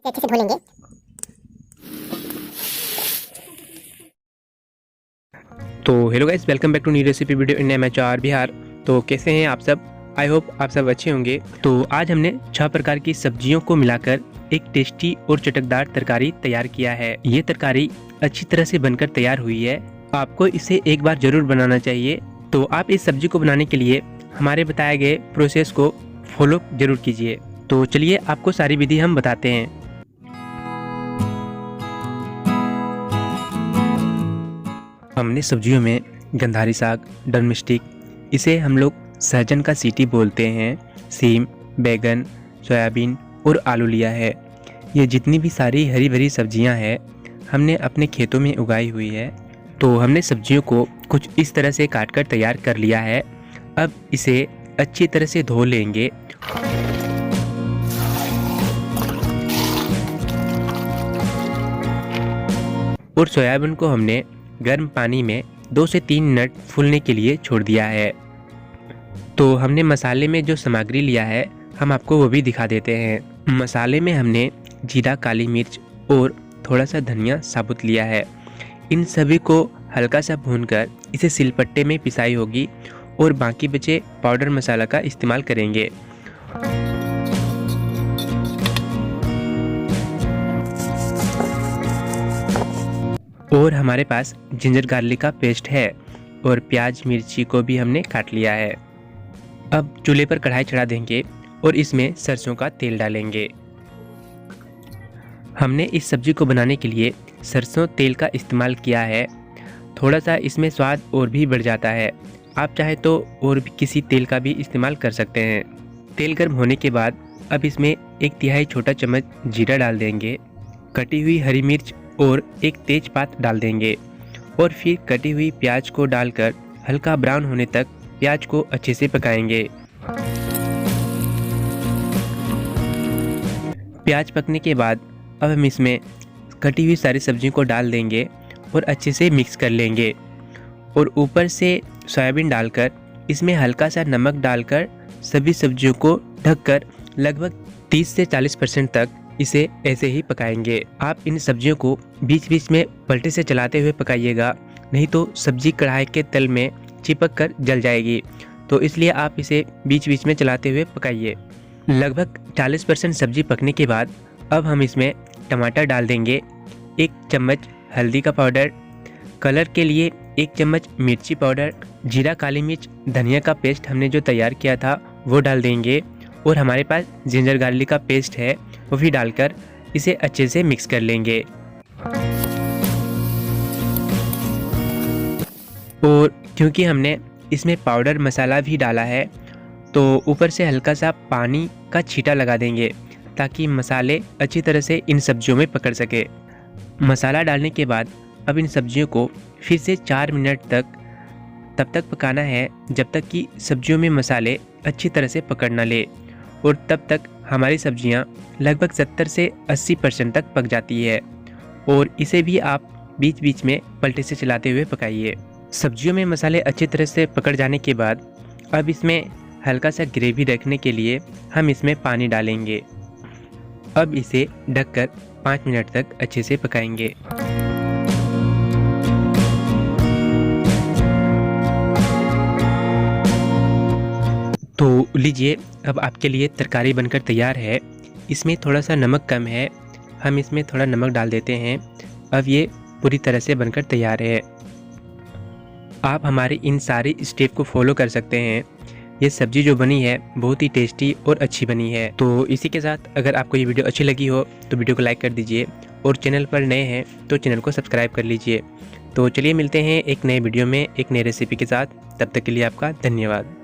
अच्छे से धो लेंगे। तो hello guys, welcome back to new recipe video in MHR Bihar. तो कैसे हैं आप सब? आई होप आप सब अच्छे होंगे। तो आज हमने 6 प्रकार की सब्जियों को मिलाकर एक टेस्टी और चटकदार तरकारी तैयार किया है। ये तरकारी अच्छी तरह से बनकर तैयार हुई है। आपको इसे एक बार जरूर बनाना चाहिए। तो आप इस सब्जी को बनाने के लिए हमारे बताए गए प्रोसेस को फॉलो जरूर कीजिए। तो चलिए आपको सारी विधि हम बताते हैं। हमने सब्जियों में गंधारी साग, ड्रमस्टिक, इसे हम लोग सहजन का सीटी बोलते हैं, सीम, बैगन, सोयाबीन और आलू लिया है। ये जितनी भी सारी हरी भरी सब्जियां हैं हमने अपने खेतों में उगाई हुई है। तो हमने सब्जियों को कुछ इस तरह से काट कर तैयार कर लिया है। अब इसे अच्छी तरह से धो लेंगे। और सोयाबीन को हमने गर्म पानी में 2 से 3 मिनट फूलने के लिए छोड़ दिया है। तो हमने मसाले में जो सामग्री लिया है हम आपको वो भी दिखा देते हैं। मसाले में हमने जीरा, काली मिर्च और थोड़ा सा धनिया साबुत लिया है। इन सभी को हल्का सा भूनकर इसे सिलपट्टे में पिसाई होगी और बाकी बचे पाउडर मसाला का इस्तेमाल करेंगे। और हमारे पास जिंजर गार्लिक का पेस्ट है और प्याज मिर्ची को भी हमने काट लिया है। अब चूल्हे पर कढ़ाई चढ़ा देंगे और इसमें सरसों का तेल डालेंगे। हमने इस सब्जी को बनाने के लिए सरसों तेल का इस्तेमाल किया है। थोड़ा सा इसमें स्वाद और भी बढ़ जाता है। आप चाहे तो और भी किसी तेल का भी इस्तेमाल कर सकते हैं। तेल गर्म होने के बाद अब इसमें 1/3 छोटा चम्मच जीरा डाल देंगे, कटी हुई हरी मिर्च और एक तेजपात डाल देंगे और फिर कटी हुई प्याज को डालकर हल्का ब्राउन होने तक प्याज को अच्छे से पकाएंगे। प्याज पकने के बाद अब हम इसमें कटी हुई सारी सब्जियों को डाल देंगे और अच्छे से मिक्स कर लेंगे। और ऊपर से सोयाबीन डालकर इसमें हल्का सा नमक डालकर सभी सब्जियों को ढककर लगभग 30 से 40% तक इसे ऐसे ही पकाएंगे। आप इन सब्जियों को बीच बीच में पलटे से चलाते हुए पकाइएगा, नहीं तो सब्जी कढ़ाई के तल में चिपक कर जल जाएगी। तो इसलिए आप इसे बीच बीच में चलाते हुए पकाइए। लगभग 40% सब्जी पकने के बाद अब हम इसमें टमाटर डाल देंगे, 1 चम्मच हल्दी का पाउडर, कलर के लिए 1 चम्मच मिर्ची पाउडर, जीरा, काली मिर्च, धनिया का पेस्ट हमने जो तैयार किया था वो डाल देंगे और हमारे पास जिंजर गार्लिक का पेस्ट है वो भी डालकर इसे अच्छे से मिक्स कर लेंगे। और क्योंकि हमने इसमें पाउडर मसाला भी डाला है तो ऊपर से हल्का सा पानी का छींटा लगा देंगे ताकि मसाले अच्छी तरह से इन सब्जियों में पकड़ सके। मसाला डालने के बाद अब इन सब्जियों को फिर से 4 मिनट तब तक पकाना है जब तक कि सब्जियों में मसाले अच्छी तरह से पकड़ ना ले। और तब तक हमारी सब्जियां लगभग 70 से 80% तक पक जाती है। और इसे भी आप बीच बीच में पलटे से चलाते हुए पकाइए। सब्जियों में मसाले अच्छी तरह से पकड़ जाने के बाद अब इसमें हल्का सा ग्रेवी रखने के लिए हम इसमें पानी डालेंगे। अब इसे ढककर 5 मिनट तक अच्छे से पकाएंगे। तो लीजिए, अब आपके लिए तरकारी बनकर तैयार है। इसमें थोड़ा सा नमक कम है, हम इसमें थोड़ा नमक डाल देते हैं। अब ये पूरी तरह से बनकर तैयार है। आप हमारे इन सारी स्टेप को फॉलो कर सकते हैं। ये सब्जी जो बनी है बहुत ही टेस्टी और अच्छी बनी है। तो इसी के साथ अगर आपको ये वीडियो अच्छी लगी हो तो वीडियो को लाइक कर दीजिए और चैनल पर नए हैं तो चैनल को सब्सक्राइब कर लीजिए। तो चलिए मिलते हैं एक नए वीडियो में एक नई रेसिपी के साथ। तब तक के लिए आपका धन्यवाद।